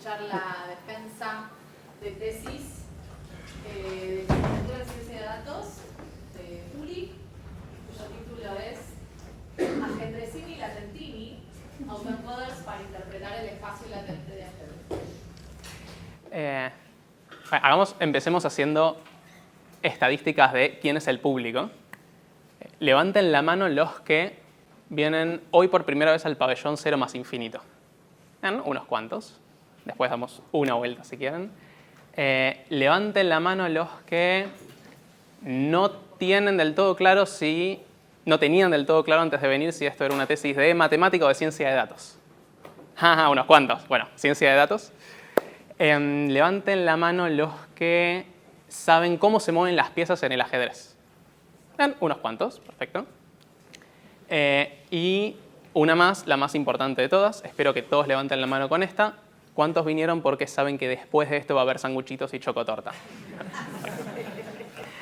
escuchar la defensa de tesis de licenciatura en Ciencia de Datos de Juli, cuyo título es Ajedrecini y Latentini, Autoencoders para interpretar el espacio latente de ajedrez. Empecemos haciendo estadísticas de quién es el público. Levanten la mano los que vienen hoy por primera vez al pabellón 0 más infinito. Unos cuantos. Después damos una vuelta si quieren. Levanten la mano los que no tienen del todo claro si... No tenían del todo claro antes de venir si esto era una tesis de matemática o de ciencia de datos. Unos cuantos. Bueno, ciencia de datos. Levanten la mano los que saben cómo se mueven las piezas en el ajedrez. Unos cuantos, perfecto. Y una más, la más importante de todas. Espero que todos levanten la mano con esta. ¿Cuántos vinieron porque saben que después de esto va a haber sanguchitos y chocotorta?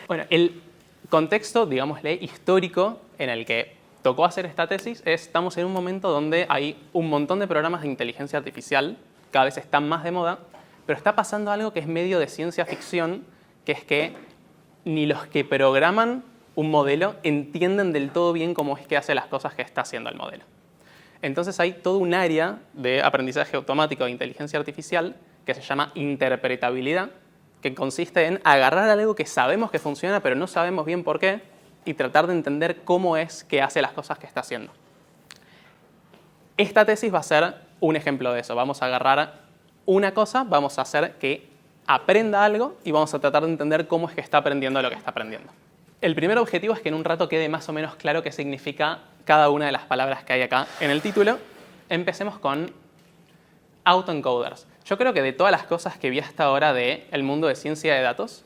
Bueno, el contexto, digámosle, histórico en el que tocó hacer esta tesis es, estamos en un momento donde hay un montón de programas de inteligencia artificial, cada vez están más de moda, pero está pasando algo que es medio de ciencia ficción, que es que ni los que programan un modelo entienden del todo bien cómo es que hace las cosas que está haciendo el modelo. Entonces hay todo un área de aprendizaje automático de inteligencia artificial que se llama interpretabilidad, que consiste en agarrar algo que sabemos que funciona, pero no sabemos bien por qué, y tratar de entender cómo es que hace las cosas que está haciendo. Esta tesis va a ser un ejemplo de eso. Vamos a agarrar una cosa, vamos a hacer que aprenda algo y vamos a tratar de entender cómo es que está aprendiendo lo que está aprendiendo. El primer objetivo es que en un rato quede más o menos claro qué significa cada una de las palabras que hay acá en el título. Empecemos con autoencoders. Yo creo que de todas las cosas que vi hasta ahora del mundo de ciencia de datos,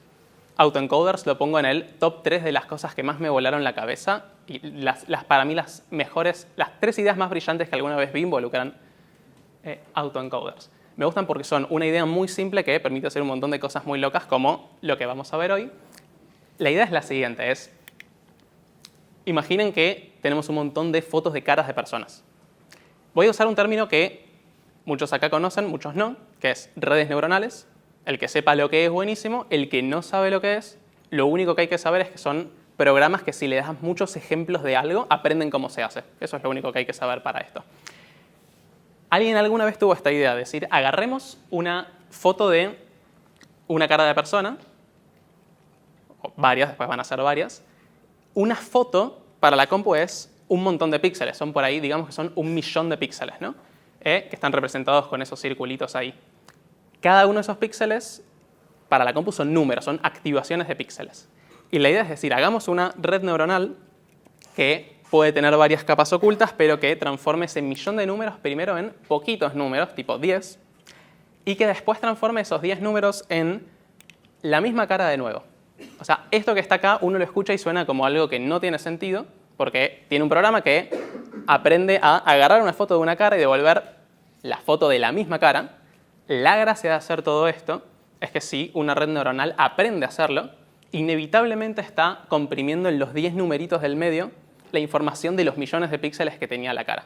autoencoders lo pongo en el top 3 de las cosas que más me volaron la cabeza y para mí las mejores, las 3 ideas más brillantes que alguna vez vi involucran autoencoders. Me gustan porque son una idea muy simple que permite hacer un montón de cosas muy locas como lo que vamos a ver hoy. La idea es la siguiente, imaginen que tenemos un montón de fotos de caras de personas. Voy a usar un término que muchos acá conocen, muchos no, que es redes neuronales. El que sepa lo que es, buenísimo. El que no sabe lo que es, lo único que hay que saber es que son programas que si le das muchos ejemplos de algo, aprenden cómo se hace. Eso es lo único que hay que saber para esto. ¿Alguien alguna vez tuvo esta idea de decir, agarremos una foto de una cara de persona, o varias, después van a ser varias, una foto para la compu es un montón de píxeles, son por ahí, digamos que son 1 millón de píxeles, ¿no? Que están representados con esos circulitos ahí. Cada uno de esos píxeles para la compu son números, son activaciones de píxeles. Y la idea es decir, hagamos una red neuronal que puede tener varias capas ocultas, pero que transforme ese millón de números primero en poquitos números, tipo 10, y que después transforme esos 10 números en la misma cara de nuevo. O sea, esto que está acá uno lo escucha y suena como algo que no tiene sentido, porque tiene un programa que aprende a agarrar una foto de una cara y devolver la foto de la misma cara. La gracia de hacer todo esto es que si una red neuronal aprende a hacerlo, inevitablemente está comprimiendo en los 10 numeritos del medio la información de los millones de píxeles que tenía la cara.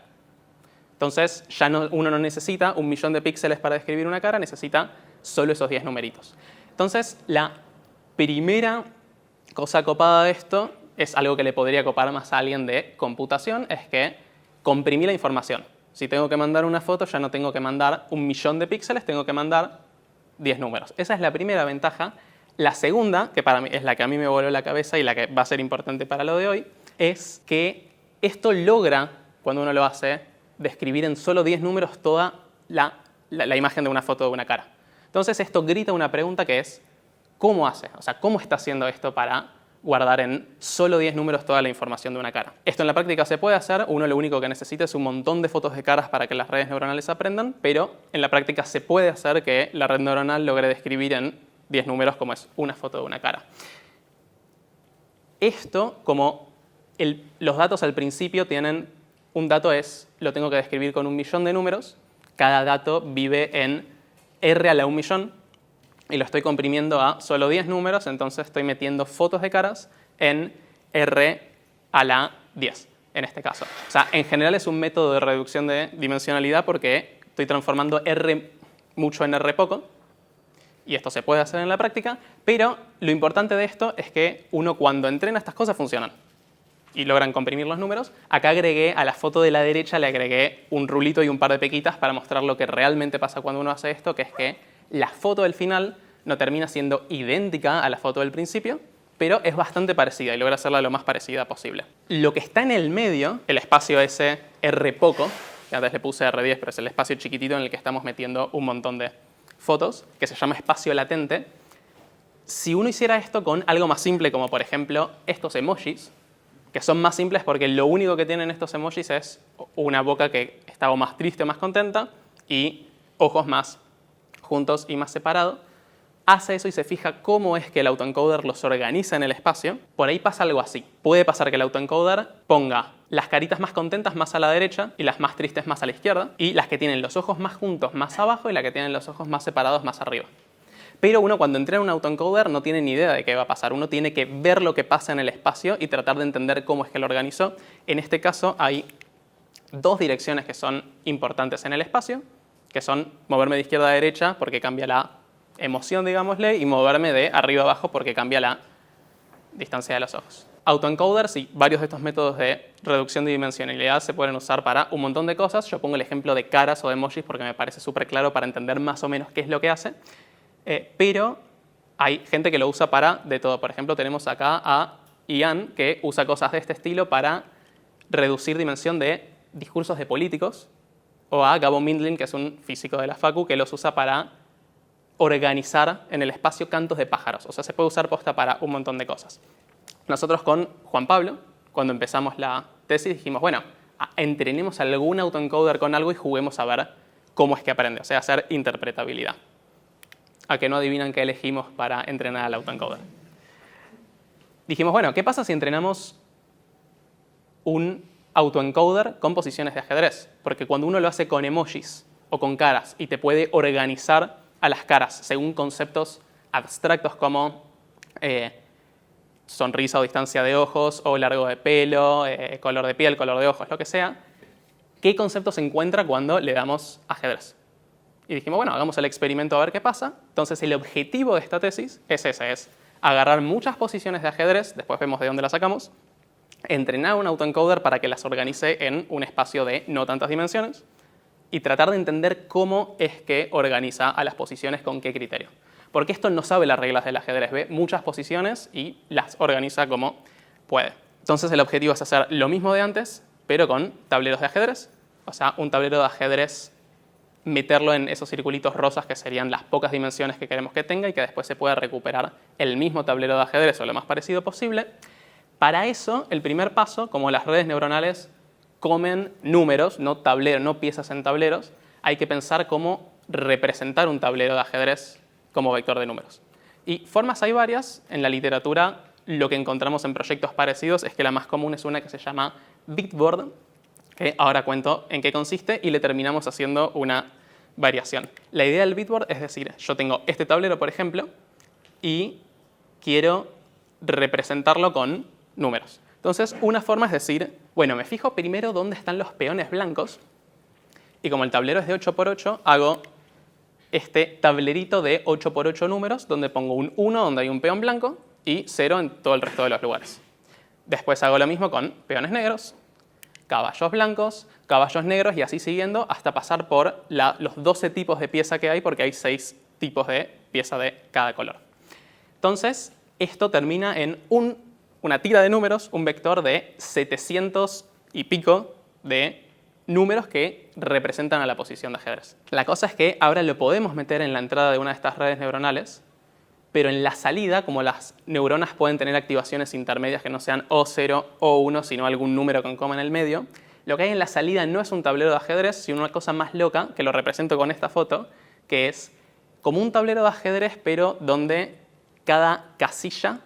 Entonces, ya uno no necesita 1 millón de píxeles para describir una cara, necesita solo esos 10 numeritos. Entonces, la primera cosa copada de esto es algo que le podría copar más a alguien de computación, es que comprimí la información. Si tengo que mandar una foto, ya no tengo que mandar 1 millón de píxeles, tengo que mandar 10 números. Esa es la primera ventaja. La segunda, que para mí es la que a mí me voló la cabeza y la que va a ser importante para lo de hoy, es que esto logra, cuando uno lo hace, describir en solo 10 números toda la imagen de una foto de una cara. Entonces esto grita una pregunta que es, ¿cómo hace? O sea, ¿cómo está haciendo esto para guardar en solo 10 números toda la información de una cara? Esto en la práctica se puede hacer, uno lo único que necesita es un montón de fotos de caras para que las redes neuronales aprendan, pero en la práctica se puede hacer que la red neuronal logre describir en 10 números como es una foto de una cara. Esto, como los datos al principio tienen, un dato lo tengo que describir con 1 millón de números, cada dato vive en R a la 1 millón, y lo estoy comprimiendo a solo 10 números, entonces estoy metiendo fotos de caras en R a la 10, en este caso. O sea, en general es un método de reducción de dimensionalidad porque estoy transformando R mucho en R poco, y esto se puede hacer en la práctica, pero lo importante de esto es que uno cuando entrena estas cosas funcionan y logran comprimir los números. Acá agregué a la foto de la derecha, le agregué un rulito y un par de pequitas para mostrar lo que realmente pasa cuando uno hace esto, que es que la foto del final no termina siendo idéntica a la foto del principio, pero es bastante parecida y logra hacerla lo más parecida posible. Lo que está en el medio, el espacio ese R poco, que antes le puse R10, pero es el espacio chiquitito en el que estamos metiendo un montón de fotos, que se llama espacio latente. Si uno hiciera esto con algo más simple, como por ejemplo estos emojis, que son más simples porque lo único que tienen estos emojis es una boca que está o más triste o más contenta y ojos más juntos y más separados, hace eso y se fija cómo es que el autoencoder los organiza en el espacio. Por ahí pasa algo así. Puede pasar que el autoencoder ponga las caritas más contentas más a la derecha y las más tristes más a la izquierda, y las que tienen los ojos más juntos más abajo y las que tienen los ojos más separados más arriba. Pero uno cuando entrena un autoencoder no tiene ni idea de qué va a pasar. Uno tiene que ver lo que pasa en el espacio y tratar de entender cómo es que lo organizó. En este caso hay dos direcciones que son importantes en el espacio, que son moverme de izquierda a derecha porque cambia la emoción, digámosle, y moverme de arriba a abajo porque cambia la distancia de los ojos. Autoencoders y varios de estos métodos de reducción de dimensionalidad se pueden usar para un montón de cosas. Yo pongo el ejemplo de caras o de emojis porque me parece súper claro para entender más o menos qué es lo que hace. Pero hay gente que lo usa para de todo. Por ejemplo, tenemos acá a Ian, que usa cosas de este estilo para reducir dimensión de discursos de políticos, o a Gabo Mindlin, que es un físico de la Facu, que los usa para organizar en el espacio cantos de pájaros. O sea, se puede usar posta para un montón de cosas. Nosotros con Juan Pablo, cuando empezamos la tesis, dijimos, bueno, entrenemos algún autoencoder con algo y juguemos a ver cómo es que aprende, o sea, hacer interpretabilidad. ¿A que no adivinan qué elegimos para entrenar al autoencoder? Dijimos, bueno, ¿qué pasa si entrenamos un autoencoder con posiciones de ajedrez? Porque cuando uno lo hace con emojis o con caras y te puede organizar a las caras según conceptos abstractos como sonrisa o distancia de ojos, o largo de pelo, color de piel, color de ojos, lo que sea, ¿qué concepto se encuentra cuando le damos ajedrez? Y dijimos, bueno, hagamos el experimento a ver qué pasa. Entonces, el objetivo de esta tesis es ese, es agarrar muchas posiciones de ajedrez, después vemos de dónde las sacamos, entrenar un autoencoder para que las organice en un espacio de no tantas dimensiones y tratar de entender cómo es que organiza a las posiciones con qué criterio. Porque esto no sabe las reglas del ajedrez, ve muchas posiciones y las organiza como puede. Entonces, el objetivo es hacer lo mismo de antes, pero con tableros de ajedrez. O sea, un tablero de ajedrez, meterlo en esos circulitos rosas que serían las pocas dimensiones que queremos que tenga y que después se pueda recuperar el mismo tablero de ajedrez o lo más parecido posible. Para eso, el primer paso, como las redes neuronales comen números, no tableros, no piezas en tableros, hay que pensar cómo representar un tablero de ajedrez como vector de números. Y formas hay varias. En la literatura lo que encontramos en proyectos parecidos es que la más común es una que se llama Bitboard, que ahora cuento en qué consiste, y le terminamos haciendo una variación. La idea del Bitboard es decir, yo tengo este tablero, por ejemplo, y quiero representarlo con números. Entonces, una forma es decir, bueno, me fijo primero dónde están los peones blancos, y como el tablero es de 8×8, hago este tablerito de 8×8 números, donde pongo un 1 donde hay un peón blanco y 0 en todo el resto de los lugares. Después hago lo mismo con peones negros, caballos blancos, caballos negros y así siguiendo hasta pasar por los 12 tipos de pieza que hay, porque hay 6 tipos de pieza de cada color. Entonces, esto termina en una tira de números, un vector de 700 y pico de números que representan a la posición de ajedrez. La cosa es que ahora lo podemos meter en la entrada de una de estas redes neuronales, pero en la salida, como las neuronas pueden tener activaciones intermedias que no sean O0 o 1, sino algún número con coma en el medio, lo que hay en la salida no es un tablero de ajedrez, sino una cosa más loca, que lo represento con esta foto, que es como un tablero de ajedrez, pero donde cada casilla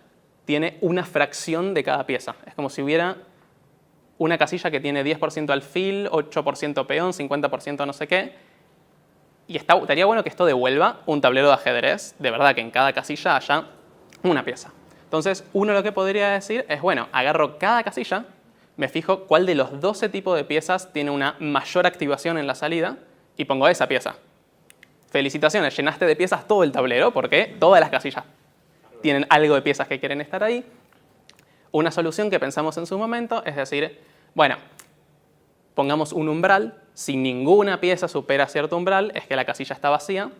tiene una fracción de cada pieza. Es como si hubiera una casilla que tiene 10% alfil, 8% peón, 50% no sé qué. Y estaría bueno que esto devuelva un tablero de ajedrez, de verdad, que en cada casilla haya una pieza. Entonces, uno lo que podría decir es, bueno, agarro cada casilla, me fijo cuál de los 12 tipos de piezas tiene una mayor activación en la salida y pongo esa pieza. felicitaciones, llenaste de piezas todo el tablero porque todas las casillas tienen algo de piezas que quieren estar ahí. Una solución que pensamos en su momento es decir, bueno, pongamos un umbral, si ninguna pieza supera cierto umbral es que la casilla está vacía,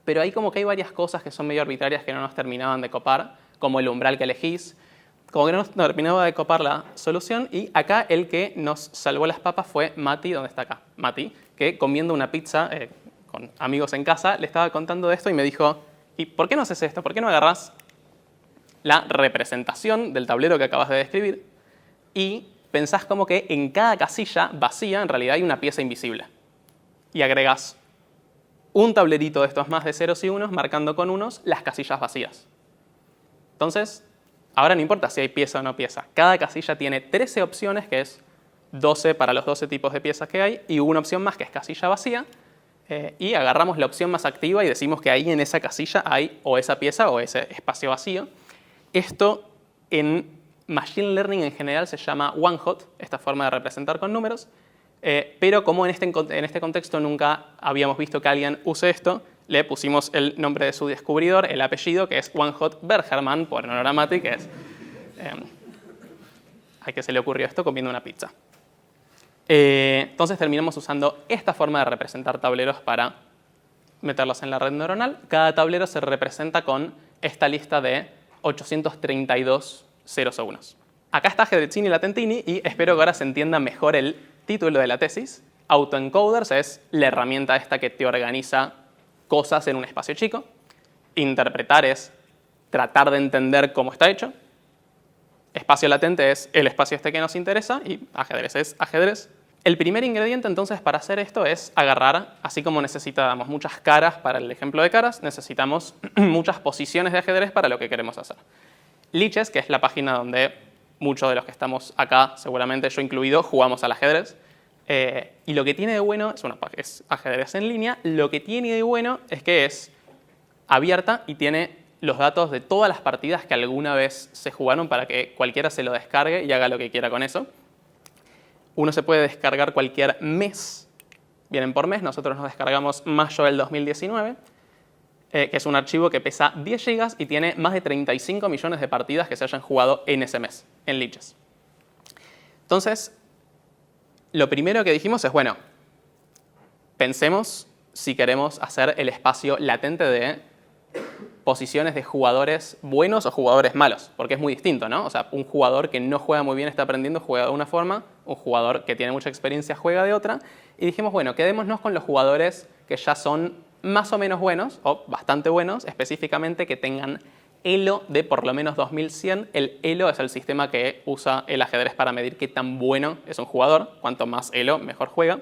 pero ahí como que hay varias cosas que son medio arbitrarias que no nos terminaban de copar, como el umbral que elegís, como que no nos terminaba de copar la solución, y acá el que nos salvó las papas fue Mati, ¿dónde está acá? Mati, que comiendo una pizza con amigos en casa, le estaba contando de esto y me dijo, ¿y por qué no haces esto? ¿Por qué no agarrás la representación del tablero que acabas de describir y pensás como que en cada casilla vacía en realidad hay una pieza invisible? Y agregás un tablerito de estos más de ceros y unos marcando con unos las casillas vacías. Entonces, ahora no importa si hay pieza o no pieza. Cada casilla tiene 13 opciones, que es 12 para los 12 tipos de piezas que hay, y una opción más que es casilla vacía. Y agarramos la opción más activa y decimos que ahí en esa casilla hay o esa pieza o ese espacio vacío. Esto en Machine Learning en general se llama one-hot, esta forma de representar con números, pero como en este contexto nunca habíamos visto que alguien use esto, le pusimos el nombre de su descubridor, el apellido, que es One-Hot Bergerman, por honor a Mati, que es a que se le ocurrió esto comiendo una pizza. Entonces terminamos usando esta forma de representar tableros para meterlos en la red neuronal. Cada tablero se representa con esta lista de 832 ceros o unos. Acá está Ajedrezini Latentini y espero que ahora se entienda mejor el título de la tesis. Autoencoders es la herramienta esta que te organiza cosas en un espacio chico. Interpretar es tratar de entender cómo está hecho. Espacio latente es el espacio este que nos interesa y ajedrez es ajedrez. El primer ingrediente entonces para hacer esto es agarrar, así como necesitábamos muchas caras para el ejemplo de caras, necesitamos muchas posiciones de ajedrez para lo que queremos hacer. Lichess, que es la página donde muchos de los que estamos acá, seguramente yo incluido, jugamos al ajedrez. Y lo que tiene de bueno, es ajedrez en línea, lo que tiene de bueno es que es abierta y tiene los datos de todas las partidas que alguna vez se jugaron para que cualquiera se lo descargue y haga lo que quiera con eso. Uno se puede descargar cualquier mes, vienen por mes, nosotros nos descargamos mayo del 2019, que es un archivo que pesa 10 GB y tiene más de 35 millones de partidas que se hayan jugado en ese mes, en Lichess. Entonces, lo primero que dijimos es, bueno, pensemos si queremos hacer el espacio latente de posiciones de jugadores buenos o jugadores malos, porque es muy distinto, ¿no? O sea, un jugador que no juega muy bien está aprendiendo, juega de una forma, un jugador que tiene mucha experiencia juega de otra, y dijimos, bueno, quedémonos con los jugadores que ya son más o menos buenos, o bastante buenos, específicamente que tengan ELO de por lo menos 2100. El ELO es el sistema que usa el ajedrez para medir qué tan bueno es un jugador. Cuanto más ELO, mejor juega.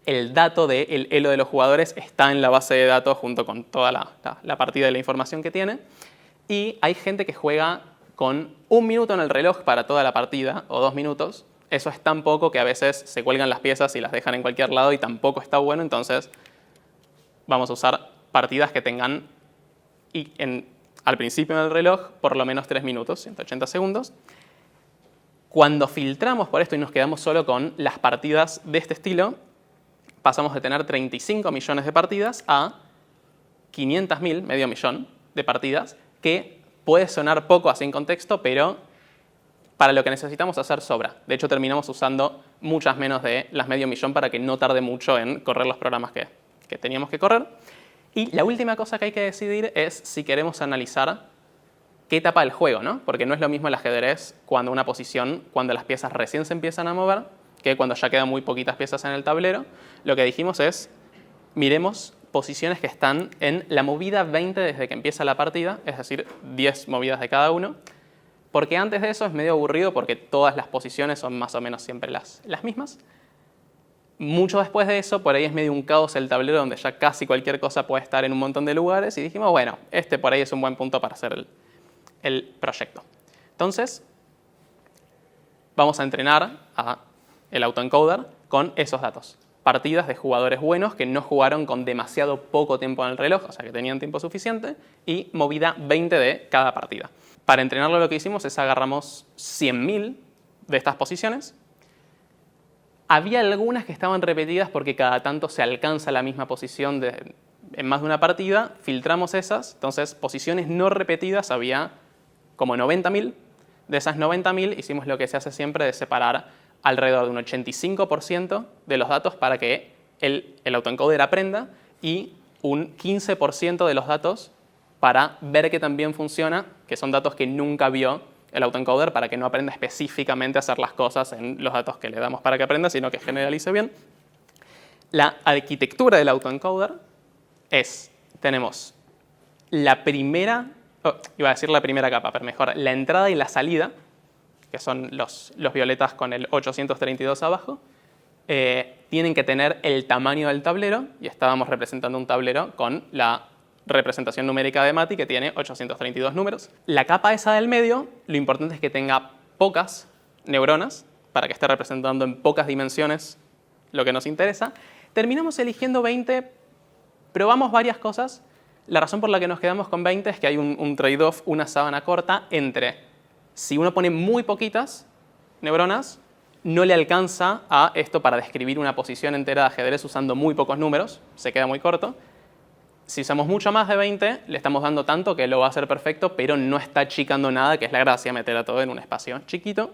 El dato del ELO de los jugadores está en la base de datos junto con toda la partida de la información que tiene. Y hay gente que juega con 1 minuto en el reloj para toda la partida, o 2 minutos. Eso es tan poco que a veces se cuelgan las piezas y las dejan en cualquier lado y tampoco está bueno. Entonces vamos a usar partidas que tengan al principio del reloj por lo menos 3 minutos, 180 segundos. Cuando filtramos por esto y nos quedamos solo con las partidas de este estilo, pasamos de tener 35 millones de partidas a 500.000, medio millón de partidas, que puede sonar poco así en contexto, pero para lo que necesitamos hacer sobra. De hecho, terminamos usando muchas menos de las medio millón para que no tarde mucho en correr los programas que teníamos que correr. Y la última cosa que hay que decidir es si queremos analizar qué etapa del juego, ¿no? Porque no es lo mismo el ajedrez cuando las piezas recién se empiezan a mover, que cuando ya quedan muy poquitas piezas en el tablero. Lo que dijimos es, miremos posiciones que están en la movida 20 desde que empieza la partida, es decir, 10 movidas de cada uno, porque antes de eso es medio aburrido porque todas las posiciones son más o menos siempre las mismas. Mucho después de eso, por ahí es medio un caos el tablero donde ya casi cualquier cosa puede estar en un montón de lugares y dijimos, bueno, este por ahí es un buen punto para hacer el proyecto. Entonces, vamos a entrenar el autoencoder con esos datos. Partidas de jugadores buenos que no jugaron con demasiado poco tiempo en el reloj, o sea que tenían tiempo suficiente, y movida 20 de cada partida. Para entrenarlo lo que hicimos es agarramos 100.000 de estas posiciones, Había algunas que estaban repetidas porque cada tanto se alcanza la misma posición en más de una partida, filtramos esas, entonces posiciones no repetidas había como 90.000. De esas 90.000 hicimos lo que se hace siempre de separar alrededor de un 85% de los datos para que el autoencoder aprenda y un 15% de los datos para ver que también funciona, que son datos que nunca vio el autoencoder para que no aprenda específicamente a hacer las cosas en los datos que le damos para que aprenda, sino que generalice bien. La arquitectura del autoencoder tenemos la primera, iba a decir la primera capa, pero mejor, la entrada y la salida, que son los violetas con el 832 abajo, tienen que tener el tamaño del tablero, y estábamos representando un tablero con la representación numérica de Mati, que tiene 832 números. La capa esa del medio, lo importante es que tenga pocas neuronas, para que esté representando en pocas dimensiones lo que nos interesa. Terminamos eligiendo 20, probamos varias cosas. La razón por la que nos quedamos con 20 es que hay un trade-off, una sábana corta, entre si uno pone muy poquitas neuronas, no le alcanza a esto para describir una posición entera de ajedrez usando muy pocos números, se queda muy corto. Si usamos mucho más de 20, le estamos dando tanto que lo va a hacer perfecto, pero no está achicando nada, que es la gracia, meter a todo en un espacio chiquito.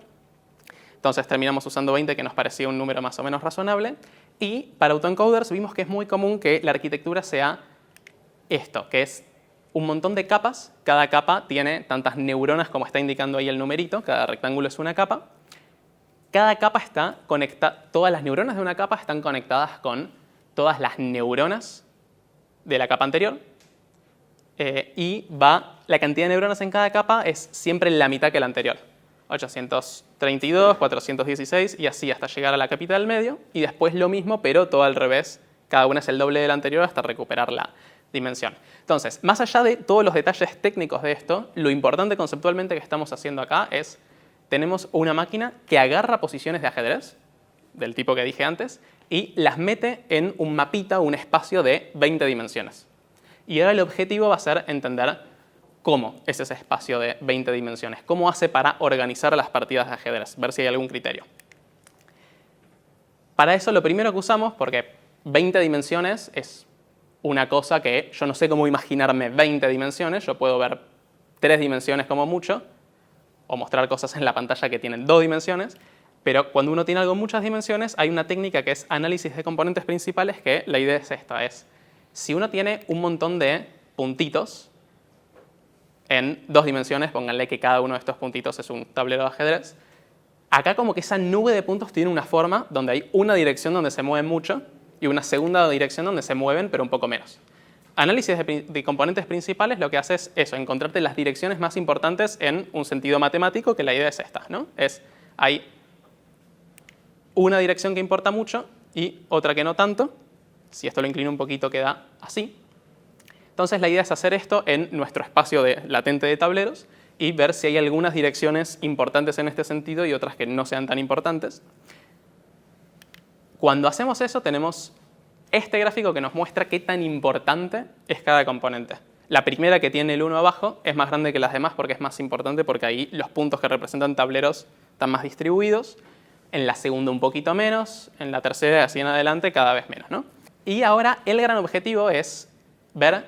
Entonces terminamos usando 20, que nos parecía un número más o menos razonable. Y para autoencoders vimos que es muy común que la arquitectura sea esto, que es un montón de capas. Cada capa tiene tantas neuronas como está indicando ahí el numerito, cada rectángulo es una capa. Cada capa está conectada, todas las neuronas de una capa están conectadas con todas las neuronas de la capa anterior, y la cantidad de neuronas en cada capa es siempre la mitad que la anterior. 832, 416 y así hasta llegar a la capita del medio, y después lo mismo, pero todo al revés. Cada una es el doble de la anterior hasta recuperar la dimensión. Entonces, más allá de todos los detalles técnicos de esto, lo importante conceptualmente que estamos haciendo acá es, tenemos una máquina que agarra posiciones de ajedrez, del tipo que dije antes, y las mete en un mapita, un espacio de 20 dimensiones. Y ahora el objetivo va a ser entender cómo es ese espacio de 20 dimensiones, cómo hace para organizar las partidas de ajedrez, ver si hay algún criterio. Para eso lo primero que usamos, porque 20 dimensiones es una cosa que yo no sé cómo imaginarme 20 dimensiones, yo puedo ver 3 dimensiones como mucho, o mostrar cosas en la pantalla que tienen 2 dimensiones, pero cuando uno tiene algo en muchas dimensiones, hay una técnica que es análisis de componentes principales, que la idea es esta, si uno tiene un montón de puntitos en 2 dimensiones, pónganle que cada uno de estos puntitos es un tablero de ajedrez, acá como que esa nube de puntos tiene una forma donde hay una dirección donde se mueven mucho y una segunda dirección donde se mueven pero un poco menos. Análisis de componentes principales lo que hace es eso, encontrarte las direcciones más importantes en un sentido matemático, que la idea es esta, ¿no? Hay una dirección que importa mucho y otra que no tanto. Si esto lo inclino un poquito queda así. Entonces la idea es hacer esto en nuestro espacio latente de tableros y ver si hay algunas direcciones importantes en este sentido y otras que no sean tan importantes. Cuando hacemos eso tenemos este gráfico que nos muestra qué tan importante es cada componente. La primera, que tiene el 1 abajo, es más grande que las demás porque es más importante, porque ahí los puntos que representan tableros están más distribuidos. En la segunda un poquito menos, en la tercera así en adelante cada vez menos, ¿no? Y ahora el gran objetivo es ver,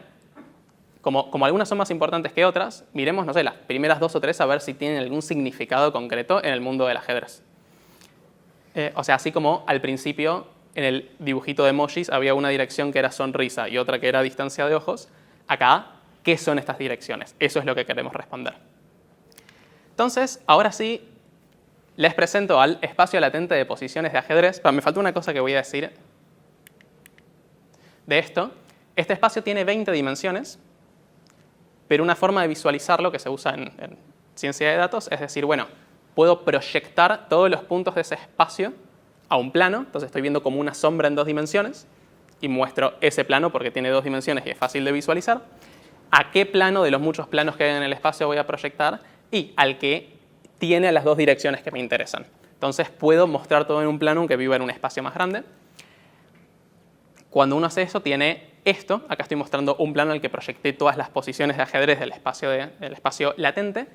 como algunas son más importantes que otras, miremos, no sé, las primeras 2 o 3 a ver si tienen algún significado concreto en el mundo del ajedrez. O sea, así como al principio en el dibujito de emojis había una dirección que era sonrisa y otra que era distancia de ojos, acá, ¿qué son estas direcciones? Eso es lo que queremos responder. Entonces, ahora sí, les presento al espacio latente de posiciones de ajedrez. Pero me falta una cosa que voy a decir de esto. Este espacio tiene 20 dimensiones, pero una forma de visualizarlo que se usa en ciencia de datos es decir, bueno, puedo proyectar todos los puntos de ese espacio a un plano. Entonces estoy viendo como una sombra en 2 dimensiones y muestro ese plano porque tiene 2 dimensiones y es fácil de visualizar. ¿A qué plano de los muchos planos que hay en el espacio voy a proyectar? Y al que tiene las 2 direcciones que me interesan. Entonces puedo mostrar todo en un plano aunque viva en un espacio más grande. Cuando uno hace eso tiene esto. Acá estoy mostrando un plano en el que proyecté todas las posiciones de ajedrez del espacio latente.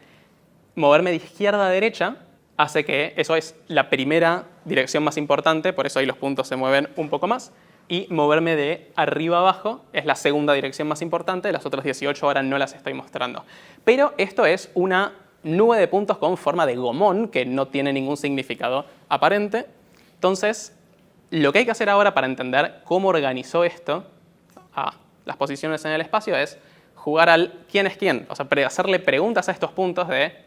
Moverme de izquierda a derecha hace que eso es la primera dirección más importante, por eso ahí los puntos se mueven un poco más. Y moverme de arriba a abajo es la segunda dirección más importante, las otras 18 ahora no las estoy mostrando. Pero esto es una nube de puntos con forma de gomón que no tiene ningún significado aparente. Entonces, lo que hay que hacer ahora para entender cómo organizó esto a las posiciones en el espacio es jugar al quién es quién, o sea, hacerle preguntas a estos puntos de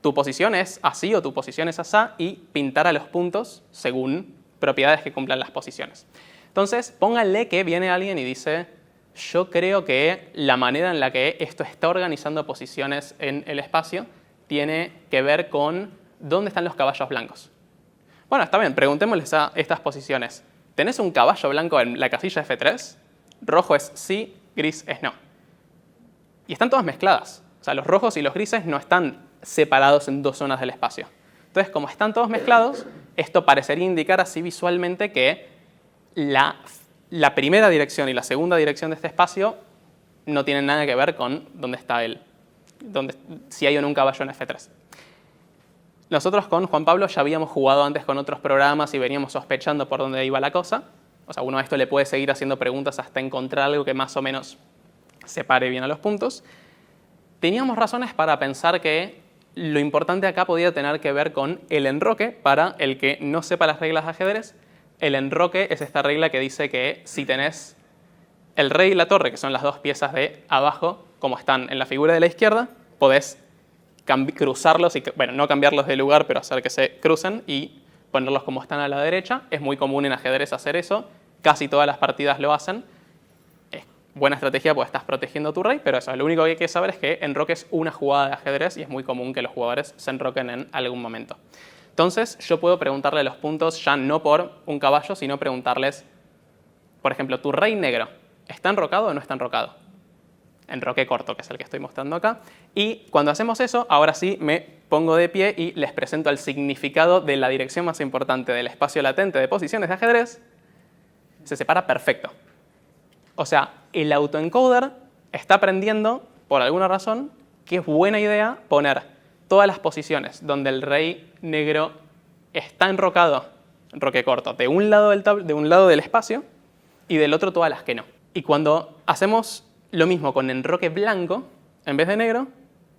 tu posición es así o tu posición es asá y pintar a los puntos según propiedades que cumplan las posiciones. Entonces, pónganle que viene alguien y dice, yo creo que la manera en la que esto está organizando posiciones en el espacio tiene que ver con dónde están los caballos blancos. Bueno, está bien, preguntémosles a estas posiciones. ¿Tenés un caballo blanco en la casilla F3? Rojo es sí, gris es no. Y están todas mezcladas. O sea, los rojos y los grises no están separados en dos zonas del espacio. Entonces, como están todos mezclados, esto parecería indicar así visualmente que la primera dirección y la segunda dirección de este espacio no tienen nada que ver con dónde está si hay o no un caballo en F3. Nosotros con Juan Pablo ya habíamos jugado antes con otros programas y veníamos sospechando por dónde iba la cosa. O sea, uno a esto le puede seguir haciendo preguntas hasta encontrar algo que más o menos separe bien a los puntos. Teníamos razones para pensar que lo importante acá podía tener que ver con el enroque. Para el que no sepa las reglas de ajedrez, el enroque es esta regla que dice que si tenés el rey y la torre, que son las dos piezas de abajo, como están en la figura de la izquierda, podés cruzarlos, bueno, no cambiarlos de lugar, pero hacer que se crucen y ponerlos como están a la derecha. Es muy común en ajedrez hacer eso, casi todas las partidas lo hacen. Es buena estrategia porque estás protegiendo tu rey, pero eso, lo único que hay que saber es que enroque es una jugada de ajedrez y es muy común que los jugadores se enroquen en algún momento. Entonces, yo puedo preguntarle los puntos ya no por un caballo, sino preguntarles, por ejemplo, ¿tu rey negro está enrocado o no está enrocado? Enroque corto, que es el que estoy mostrando acá. Y cuando hacemos eso, ahora sí me pongo de pie y les presento el significado de la dirección más importante del espacio latente de posiciones de ajedrez. Se separa perfecto. O sea, el autoencoder está aprendiendo, por alguna razón, que es buena idea poner todas las posiciones donde el rey negro está enrocado, enroque corto, de un lado del espacio y del otro todas las que no. Y cuando hacemos lo mismo con enroque blanco, en vez de negro,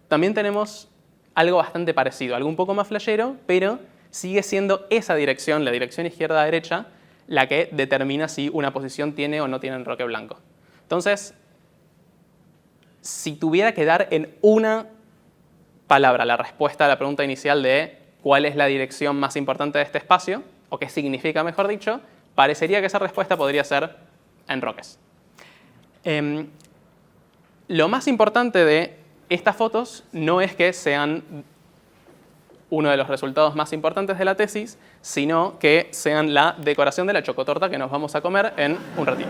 también tenemos algo bastante parecido, algo un poco más flashero, pero sigue siendo esa dirección, la dirección izquierda-derecha, la que determina si una posición tiene o no tiene enroque blanco. Entonces, si tuviera que dar en una palabra la respuesta a la pregunta inicial de cuál es la dirección más importante de este espacio, o qué significa, mejor dicho, parecería que esa respuesta podría ser enroques. Lo más importante de estas fotos no es que sean uno de los resultados más importantes de la tesis, sino que sean la decoración de la chocotorta que nos vamos a comer en un ratito.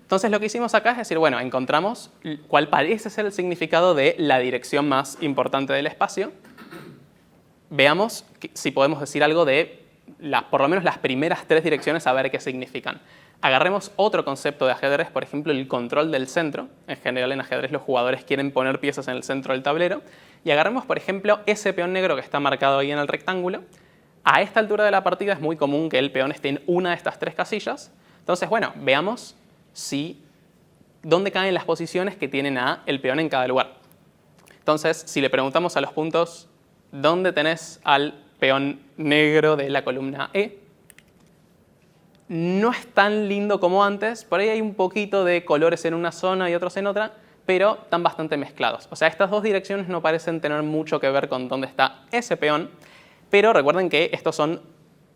Entonces lo que hicimos acá es decir, bueno, encontramos cuál parece ser el significado de la dirección más importante del espacio. Veamos si podemos decir algo de por lo menos las primeras tres direcciones, a ver qué significan. Agarremos otro concepto de ajedrez, por ejemplo, el control del centro. En general, en ajedrez los jugadores quieren poner piezas en el centro del tablero. Y agarremos, por ejemplo, ese peón negro que está marcado ahí en el rectángulo. A esta altura de la partida es muy común que el peón esté en una de estas tres casillas. Entonces, bueno, veamos dónde caen las posiciones que tienen a el peón en cada lugar. Entonces, si le preguntamos a los puntos, ¿dónde tenés al peón negro de la columna E? No es tan lindo como antes, por ahí hay un poquito de colores en una zona y otros en otra, pero están bastante mezclados. O sea, estas dos direcciones no parecen tener mucho que ver con dónde está ese peón, pero recuerden que estos son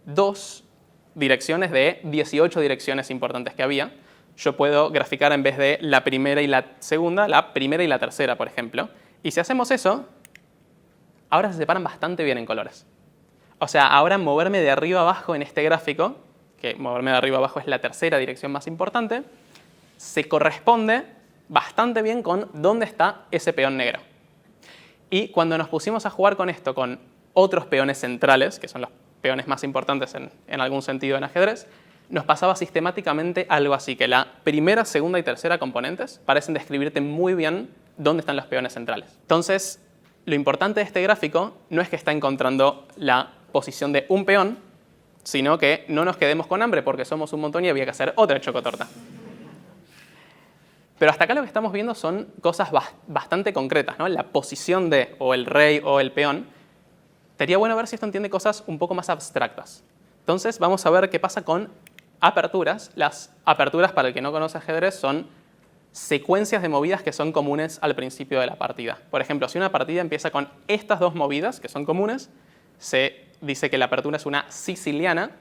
dos direcciones de 18 direcciones importantes que había. Yo puedo graficar en vez de la primera y la segunda, la primera y la tercera, por ejemplo. Y si hacemos eso, ahora se separan bastante bien en colores. O sea, ahora moverme de arriba a abajo en este gráfico, que moverme de arriba a abajo es la tercera dirección más importante, se corresponde bastante bien con dónde está ese peón negro. Y cuando nos pusimos a jugar con esto, con otros peones centrales, que son los peones más importantes en algún sentido en ajedrez, nos pasaba sistemáticamente algo así, que la primera, segunda y tercera componentes parecen describirte muy bien dónde están los peones centrales. Entonces, lo importante de este gráfico no es que está encontrando la posición de un peón, sino que no nos quedemos con hambre porque somos un montón y había que hacer otra chocotorta. Pero hasta acá lo que estamos viendo son cosas bastante concretas, ¿no? La posición de o el rey o el peón. Sería bueno ver si esto entiende cosas un poco más abstractas. Entonces vamos a ver qué pasa con aperturas. Las aperturas, para el que no conoce ajedrez, son secuencias de movidas que son comunes al principio de la partida. Por ejemplo, si una partida empieza con estas dos movidas que son comunes, se dice que la apertura es una siciliana.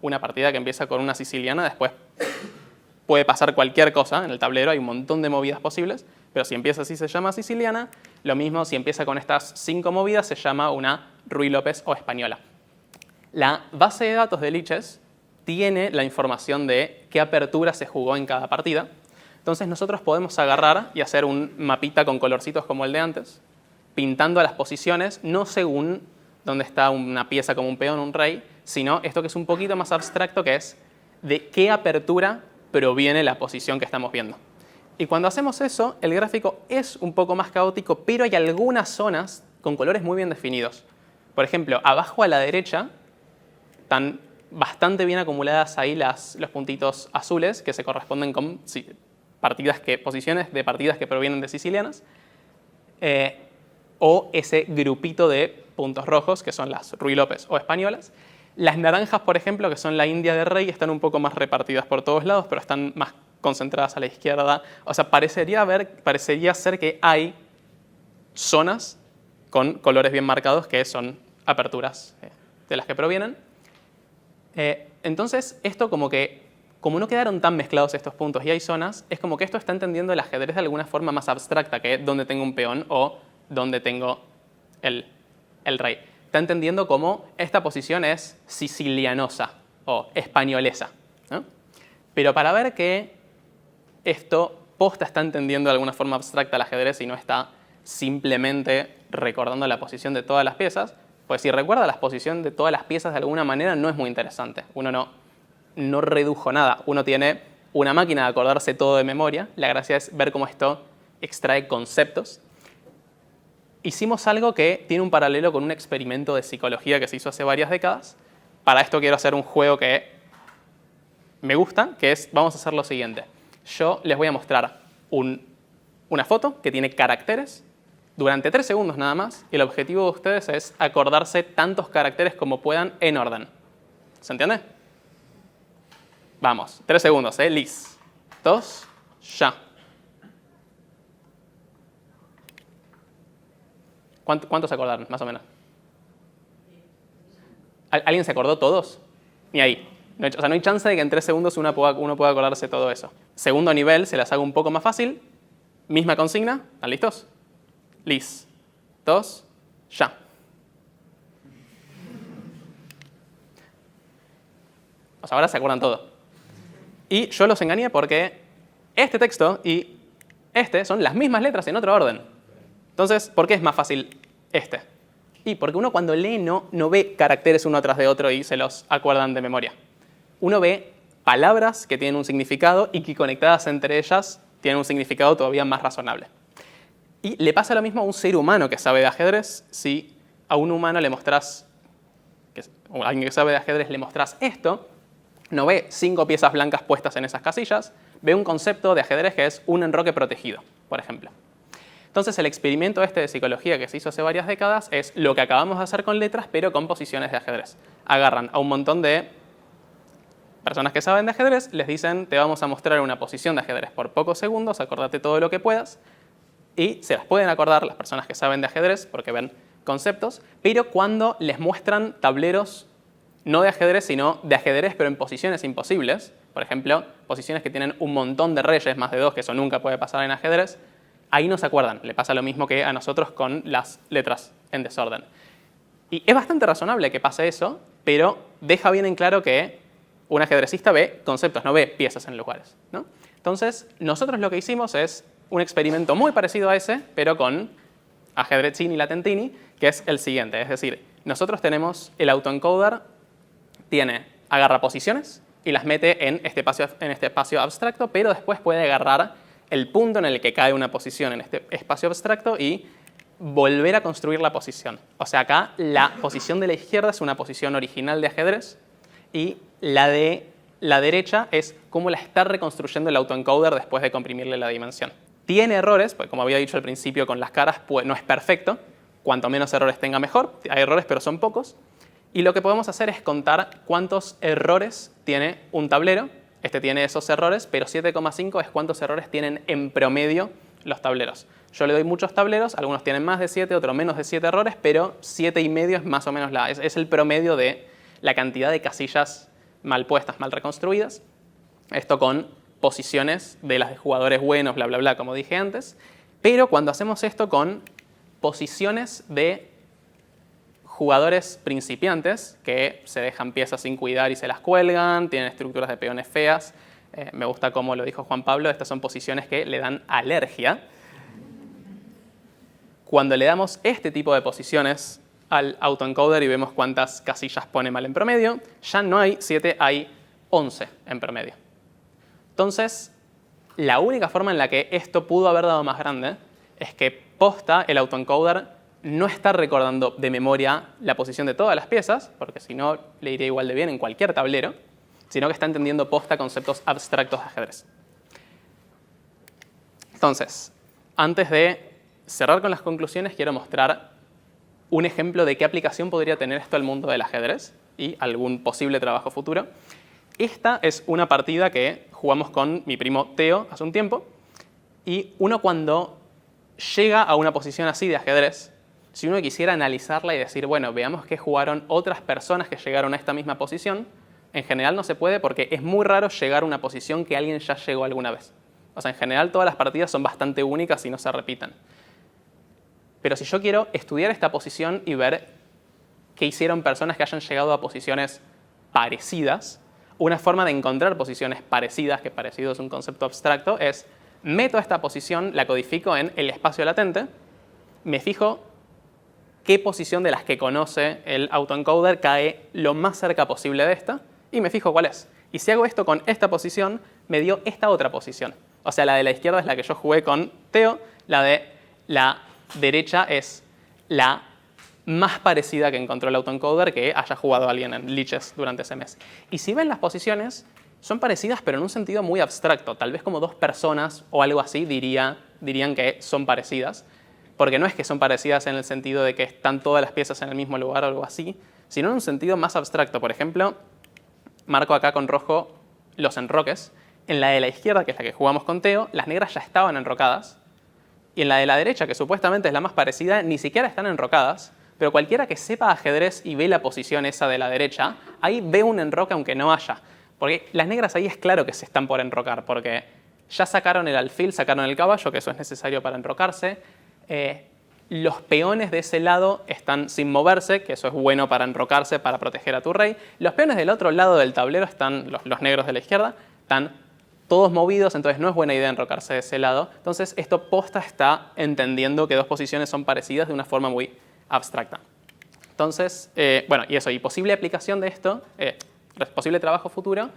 Una partida que empieza con una siciliana, después puede pasar cualquier cosa en el tablero, hay un montón de movidas posibles, pero si empieza así se llama siciliana. Lo mismo si empieza con estas 5 movidas se llama una Ruy López o española. La base de datos de Lichess tiene la información de qué apertura se jugó en cada partida. Entonces nosotros podemos agarrar y hacer un mapita con colorcitos como el de antes, pintando las posiciones, no según dónde está una pieza como un peón o un rey, sino esto que es un poquito más abstracto, que es de qué apertura proviene la posición que estamos viendo. Y cuando hacemos eso, el gráfico es un poco más caótico, pero hay algunas zonas con colores muy bien definidos. Por ejemplo, abajo a la derecha están bastante bien acumuladas ahí los puntitos azules que se corresponden con posiciones de partidas que provienen de sicilianas, o ese grupito de puntos rojos que son las Ruy López o españolas. Las naranjas, por ejemplo, que son la India de rey, están un poco más repartidas por todos lados, pero están más concentradas a la izquierda. O sea, parecería ser que hay zonas con colores bien marcados que son aperturas de las que provienen. Entonces, esto como no quedaron tan mezclados estos puntos y hay zonas, es como que esto está entendiendo el ajedrez de alguna forma más abstracta que dónde tengo un peón o dónde tengo el rey. Está entendiendo cómo esta posición es sicilianosa o españolesa, ¿no? Pero para ver que esto posta está entendiendo de alguna forma abstracta el ajedrez y no está simplemente recordando la posición de todas las piezas, pues si recuerda la posición de todas las piezas de alguna manera no es muy interesante. Uno no redujo nada. Uno tiene una máquina de acordarse todo de memoria. La gracia es ver cómo esto extrae conceptos. Hicimos algo que tiene un paralelo con un experimento de psicología que se hizo hace varias décadas. Para esto quiero hacer un juego que me gusta, que es, vamos a hacer lo siguiente. Yo les voy a mostrar una foto que tiene caracteres durante 3 segundos nada más, y el objetivo de ustedes es acordarse tantos caracteres como puedan en orden. ¿Se entiende? Vamos, 3 segundos, Liz. 2, ya. ¿Cuántos se acordaron, más o menos? ¿Alguien se acordó todos? Ni ahí. O sea, no hay chance de que en 3 segundos uno pueda acordarse todo eso. Segundo nivel, se las hago un poco más fácil. Misma consigna. ¿Están listos? Liz. 2, ya. O sea, ahora se acuerdan todo. Y yo los engañé porque este texto y este son las mismas letras en otro orden. Entonces, ¿por qué es más fácil este? Y porque uno cuando lee no ve caracteres uno atrás de otro y se los acuerdan de memoria. Uno ve palabras que tienen un significado y que conectadas entre ellas tienen un significado todavía más razonable. Y le pasa lo mismo a un ser humano que sabe de ajedrez. Si a un humano le mostrás, o a alguien que sabe de ajedrez le mostrás esto, no ve 5 piezas blancas puestas en esas casillas, ve un concepto de ajedrez que es un enroque protegido, por ejemplo. Entonces, el experimento de psicología que se hizo hace varias décadas es lo que acabamos de hacer con letras, pero con posiciones de ajedrez. Agarran a un montón de personas que saben de ajedrez, les dicen, te vamos a mostrar una posición de ajedrez por pocos segundos, acordate todo lo que puedas, y se las pueden acordar las personas que saben de ajedrez porque ven conceptos, pero cuando les muestran tableros no de ajedrez, sino de ajedrez, pero en posiciones imposibles, por ejemplo, posiciones que tienen un montón de reyes, más de 2, que eso nunca puede pasar en ajedrez, ahí no se acuerdan. Le pasa lo mismo que a nosotros con las letras en desorden. Y es bastante razonable que pase eso, pero deja bien en claro que un ajedrecista ve conceptos, no ve piezas en lugares, ¿no? Entonces, nosotros lo que hicimos es un experimento muy parecido a ese, pero con Ajedrezzini y Latentini, que es el siguiente. Es decir, nosotros tenemos el autoencoder, agarra posiciones y las mete en este espacio abstracto, pero después puede agarrar el punto en el que cae una posición en este espacio abstracto y volver a construir la posición. O sea, acá la posición de la izquierda es una posición original de ajedrez y la de la derecha es cómo la está reconstruyendo el autoencoder después de comprimirle la dimensión. Tiene errores, pues como había dicho al principio con las caras, pues no es perfecto. Cuanto menos errores tenga mejor. Hay errores, pero son pocos. Y lo que podemos hacer es contar cuántos errores tiene un tablero. Este tiene esos errores, pero 7,5 es cuántos errores tienen en promedio los tableros. Yo le doy muchos tableros, algunos tienen más de 7, otros menos de 7 errores, pero 7,5 es más o menos es el promedio de la cantidad de casillas mal puestas, mal reconstruidas. Esto con posiciones de las de jugadores buenos, bla, bla, bla, como dije antes. Pero cuando hacemos esto con posiciones de jugadores principiantes que se dejan piezas sin cuidar y se las cuelgan, tienen estructuras de peones feas. Me gusta cómo lo dijo Juan Pablo, estas son posiciones que le dan alergia. Cuando le damos este tipo de posiciones al autoencoder y vemos cuántas casillas pone mal en promedio, ya no hay 7, hay 11 en promedio. Entonces, la única forma en la que esto pudo haber dado más grande es que posta el autoencoder no está recordando de memoria la posición de todas las piezas, porque si no le iría igual de bien en cualquier tablero, sino que está entendiendo posta conceptos abstractos de ajedrez. Entonces, antes de cerrar con las conclusiones, quiero mostrar un ejemplo de qué aplicación podría tener esto al mundo del ajedrez y algún posible trabajo futuro. Esta es una partida que jugamos con mi primo Teo hace un tiempo, y uno cuando llega a una posición así de ajedrez, si uno quisiera analizarla y decir, bueno, veamos qué jugaron otras personas que llegaron a esta misma posición, en general no se puede porque es muy raro llegar a una posición que alguien ya llegó alguna vez. O sea, en general todas las partidas son bastante únicas y no se repiten. Pero si yo quiero estudiar esta posición y ver qué hicieron personas que hayan llegado a posiciones parecidas, una forma de encontrar posiciones parecidas, que parecido es un concepto abstracto, es meto esta posición, la codifico en el espacio latente, me fijo qué posición de las que conoce el autoencoder cae lo más cerca posible de esta y me fijo cuál es. Y si hago esto con esta posición, me dio esta otra posición. O sea, la de la izquierda es la que yo jugué con Teo, la de la derecha es la más parecida que encontró el autoencoder que haya jugado alguien en Lichess durante ese mes. Y si ven las posiciones, son parecidas pero en un sentido muy abstracto. Tal vez como dos personas o algo así dirían que son parecidas. Porque no es que son parecidas en el sentido de que están todas las piezas en el mismo lugar o algo así, sino en un sentido más abstracto. Por ejemplo, marco acá con rojo los enroques. En la de la izquierda, que es la que jugamos con Teo, las negras ya estaban enrocadas. Y en la de la derecha, que supuestamente es la más parecida, ni siquiera están enrocadas. Pero cualquiera que sepa ajedrez y ve la posición esa de la derecha, ahí ve un enroque aunque no haya. Porque las negras ahí es claro que se están por enrocar, porque ya sacaron el alfil, sacaron el caballo, que eso es necesario para enrocarse. Los peones de ese lado están sin moverse, que eso es bueno para enrocarse, para proteger a tu rey. Los peones del otro lado del tablero, están los negros de la izquierda, están todos movidos, entonces no es buena idea enrocarse de ese lado. Entonces esto posta está entendiendo que dos posiciones son parecidas de una forma muy abstracta. Entonces, bueno, y eso, y posible aplicación de esto, posible trabajo futuro,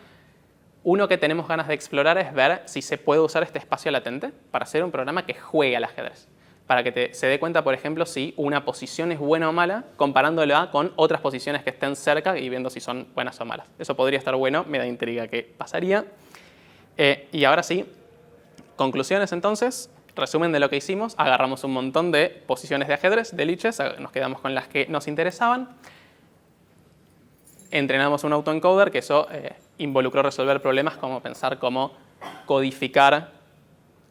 uno que tenemos ganas de explorar es ver si se puede usar este espacio latente para hacer un programa que juegue al ajedrez. Para que se dé cuenta, por ejemplo, si una posición es buena o mala, comparándola con otras posiciones que estén cerca y viendo si son buenas o malas. Eso podría estar bueno, me da intriga qué pasaría. Y ahora sí, conclusiones entonces, resumen de lo que hicimos, agarramos un montón de posiciones de ajedrez, de Lichess, nos quedamos con las que nos interesaban, entrenamos un autoencoder, que eso involucró resolver problemas como pensar cómo codificar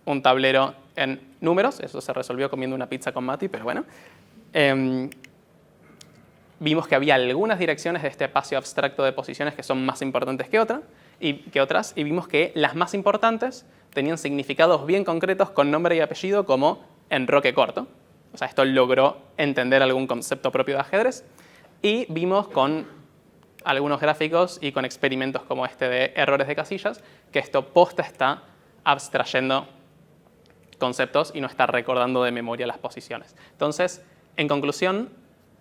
un tablero en números, eso se resolvió comiendo una pizza con Mati, pero bueno. Vimos que había algunas direcciones de este espacio abstracto de posiciones que son más importantes que otras, y vimos que las más importantes tenían significados bien concretos con nombre y apellido como enroque corto. O sea, esto logró entender algún concepto propio de ajedrez. Y vimos con algunos gráficos y con experimentos como este de errores de casillas que esto posta está abstrayendo conceptos y no está recordando de memoria las posiciones. Entonces, en conclusión,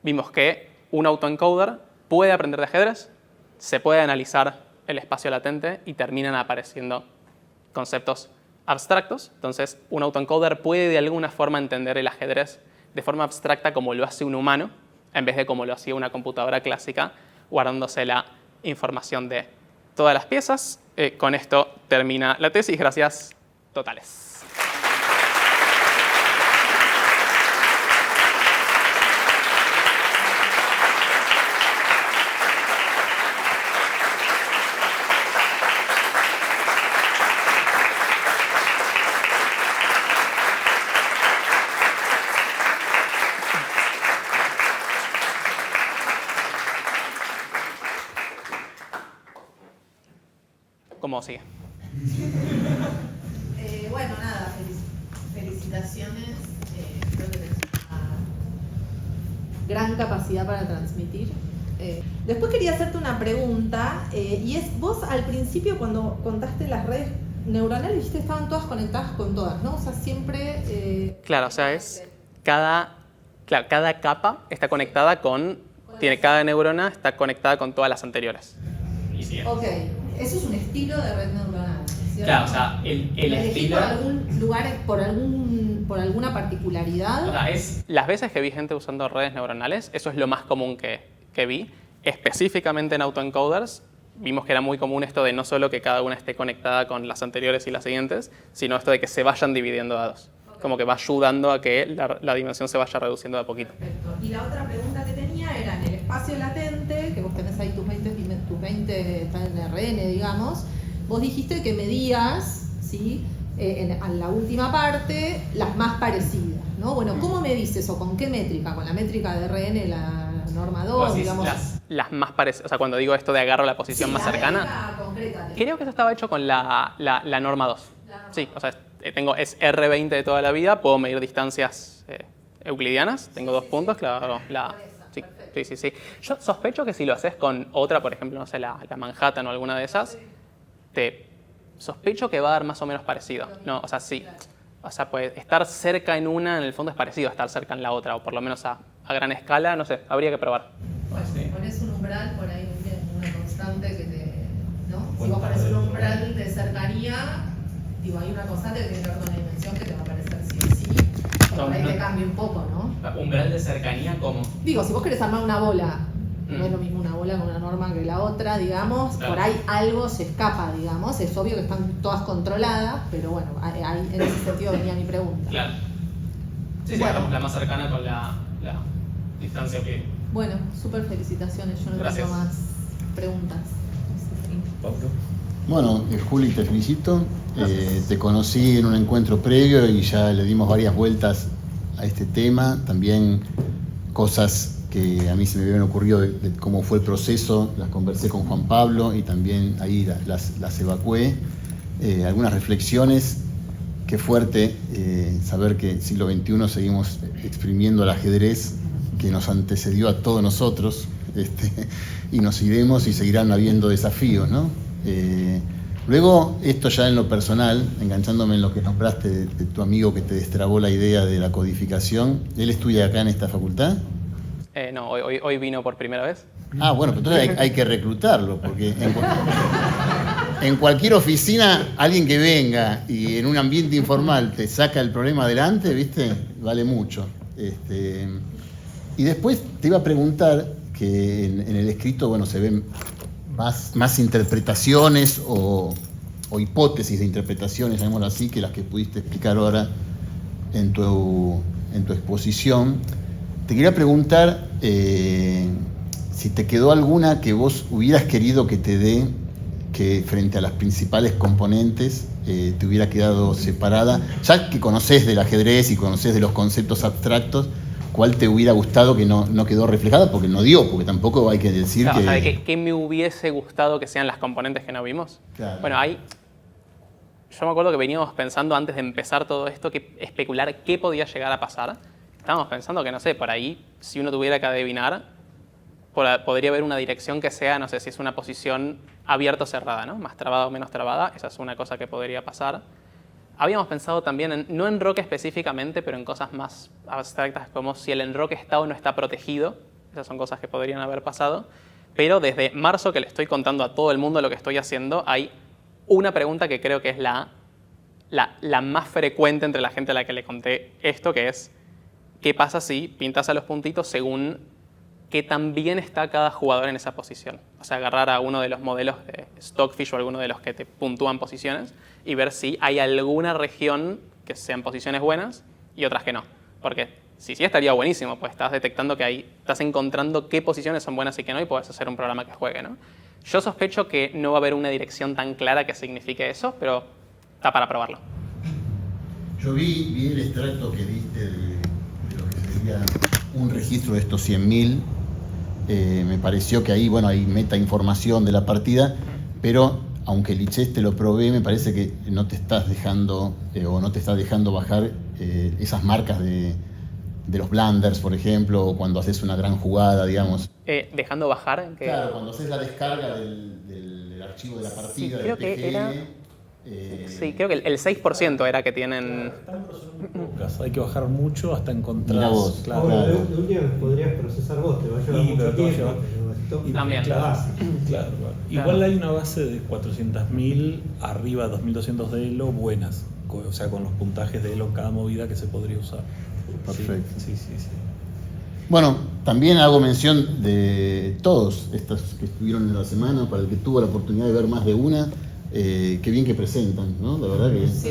vimos que un autoencoder puede aprender de ajedrez, se puede analizar el espacio latente y terminan apareciendo conceptos abstractos. Entonces, un autoencoder puede de alguna forma entender el ajedrez de forma abstracta como lo hace un humano, en vez de como lo hacía una computadora clásica, guardándose la información de todas las piezas. Con esto termina la tesis. Gracias totales. ¿Cómo sigue? Bueno, nada, felicitaciones. Creo que tenés una gran capacidad para transmitir. Después quería hacerte una pregunta, y es, vos al principio cuando contaste las redes neuronales, dijiste estaban todas conectadas con todas, ¿no? O sea, siempre... Claro, o sea, es cada capa está conectada cada neurona está conectada con todas las anteriores. Ok, eso es un estilo de red neuronal, ¿cierto? Claro, o sea, el estilo... ¿Por algún lugar, por alguna particularidad? O sea, las veces que vi gente usando redes neuronales, eso es lo más común que vi. Específicamente en autoencoders, vimos que era muy común esto de no solo que cada una esté conectada con las anteriores y las siguientes, sino esto de que se vayan dividiendo a dos. Como que va ayudando a que la dimensión se vaya reduciendo de a poquito. Perfecto. Y la otra pregunta que tenía era en el espacio latente, que vos tenés ahí tus 20 están en RN, digamos, vos dijiste que medías, ¿sí? A la última parte, las más parecidas, ¿no? Bueno, ¿cómo medís eso? ¿Con qué métrica? ¿Con la métrica de RN, la norma 2, digamos? Las más parecidas, o sea, cuando digo esto de agarro la posición más cercana, concreta, creo que eso estaba hecho con la norma 2. Sí, o sea, es R20 de toda la vida, puedo medir distancias euclidianas, tengo 2 puntos, claro, sí. Yo sospecho que si lo haces con otra, por ejemplo, no sé, la Manhattan o alguna de esas, sospecho que va a dar más o menos parecido. No, o sea, sí. O sea, pues estar cerca en una, en el fondo es parecido a estar cerca en la otra, o por lo menos a gran escala, no sé, habría que probar. Bueno, si pones un umbral por ahí, una constante que te... ¿no? Si vos pones un umbral de cercanía, digo, hay una constante que tiene que ver con la dimensión que te va a aparecer sí o sí, por ahí te cambia un poco, ¿no? ¿Umbral de cercanía cómo? Digo, si vos querés armar una bola, no es lo mismo una bola con una norma que la otra, digamos, claro. Por ahí algo se escapa, digamos, es obvio que están todas controladas, pero bueno, ahí, en ese sentido venía mi pregunta. Claro. Sí, bueno. Agarramos la más cercana con la distancia que... Bueno, súper felicitaciones, yo no tengo más preguntas. Pablo. Bueno, Juli, te felicito. Te conocí en un encuentro previo y ya le dimos varias vueltas a este tema. También cosas que a mí se me habían ocurrido de cómo fue el proceso, las conversé con Juan Pablo y también ahí las evacué. Algunas reflexiones. Qué fuerte saber que en el siglo XXI seguimos exprimiendo el ajedrez que nos antecedió a todos nosotros, y nos iremos y seguirán habiendo desafíos, ¿no? Luego, esto ya en lo personal, enganchándome en lo que nombraste de tu amigo que te destrabó la idea de la codificación, ¿él estudia acá en esta facultad? No, hoy vino por primera vez. Ah, bueno, pero entonces hay que reclutarlo, porque en cualquier oficina, alguien que venga y en un ambiente informal te saca el problema adelante, ¿viste? Vale mucho. Y después te iba a preguntar que en el escrito, bueno, se ven más interpretaciones o hipótesis de interpretaciones, llamémoslo así, que las que pudiste explicar ahora en tu exposición. Te quería preguntar si te quedó alguna que vos hubieras querido que te dé, que frente a las principales componentes te hubiera quedado separada, ya que conocés del ajedrez y conocés de los conceptos abstractos, ¿cuál te hubiera gustado que no quedó reflejada? Porque no dio, porque tampoco hay que decir claro, que... O sea, ¿qué me hubiese gustado que sean las componentes que no vimos? Claro. Bueno, yo me acuerdo que veníamos pensando antes de empezar todo esto, que especular qué podía llegar a pasar. Estábamos pensando que, no sé, por ahí, si uno tuviera que adivinar, podría haber una dirección que sea, no sé, si es una posición abierta o cerrada, ¿no? Más trabada o menos trabada, esa es una cosa que podría pasar. Habíamos pensado también, no en enroque específicamente, pero en cosas más abstractas, como si el enroque está o no está protegido. Esas son cosas que podrían haber pasado. Pero desde marzo, que le estoy contando a todo el mundo lo que estoy haciendo, hay una pregunta que creo que es la más frecuente entre la gente a la que le conté esto, que es qué pasa si pintas a los puntitos según qué tan bien está cada jugador en esa posición. O sea, agarrar a uno de los modelos de Stockfish o alguno de los que te puntúan posiciones y ver si hay alguna región que sean posiciones buenas y otras que no. Porque sí estaría buenísimo, pues estás detectando que estás encontrando qué posiciones son buenas y qué no y puedes hacer un programa que juegue, ¿no? Yo sospecho que no va a haber una dirección tan clara que signifique eso, pero está para probarlo. Yo vi el extracto que diste de lo que sería un registro de estos 100.000. Me pareció que ahí, bueno, hay metainformación de la partida, pero aunque el Lichess te lo probé, me parece que no te estás dejando o no te estás dejando bajar esas marcas de los blunders, por ejemplo, o cuando haces una gran jugada, digamos. Dejando bajar. Claro, cuando haces la descarga del archivo de la partida, sí, creo del TGN. Sí, creo que el 6% era que tienen. Pocas, hay que bajar mucho hasta encontrar. Mirá vos, claro. Ahora, de última podrías procesar vos, te va a llevar mucho tiempo. Y también. Claro. Igual hay una base de 400.000 arriba de 2200 de Elo buenas, o sea, con los puntajes de Elo cada movida que se podría usar. Perfecto. Sí. Bueno, también hago mención de todos estos que estuvieron en la semana, para el que tuvo la oportunidad de ver más de una, qué bien que presentan, ¿no? La verdad que Sí.